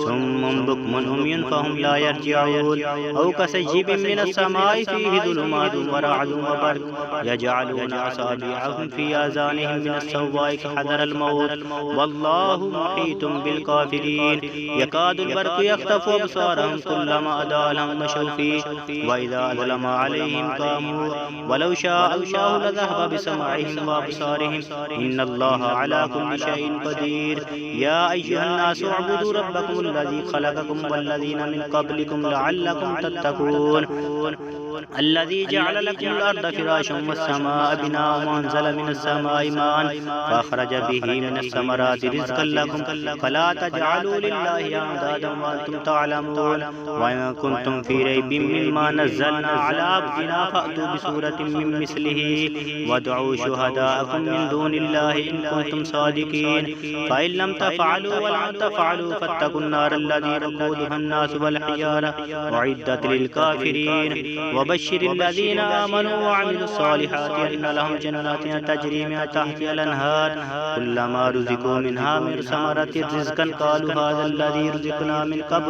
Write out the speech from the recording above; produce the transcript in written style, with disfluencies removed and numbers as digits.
صم بكم عمي فهم لا يرجعون أو كسيب من السماء فيه ظلمات ورعد وبرق يجعلون أصابعهم في آذانهم من الصواعق حذر الموت والله محيط بالكافرين يكاد البرق يخطف أبصارهم كلما أضاء لهم مشوا فيه وإذا أظلم عليهم قاموا ولو شاء الله لذهب بسمعهم وأبصارهم إن الله على كل شيء قدير يا أيها الناس اعبدوا ربكم الذي خلقكم والذين من قبلكم لعلكم تتقون الذي جعل لكم الأرض فراشا والسماء بناء وأنزل من السماء ماء فأخرج به من الثمرات رزقا لكم فلا تجعلوا لله أندادا وأنتم تعلمون وإن كنتم في ريب مما نزلنا على عبدنا فأتوا بسورة من مثله وادعوا شهداءكم من دون الله إن كنتم صادقين فإن لم تفعلوا ولم تفعلوا فاتقوا النار التي وقودها الناس والحجارة أعدت للكافرين وبشر الذين آمنوا وعملوا الصالحات أن لهم جنات تجري من تحتها الأنهار كلما رزقوا منها من ثمرة رزقا قالوا هذا الذي رزقنا من قبل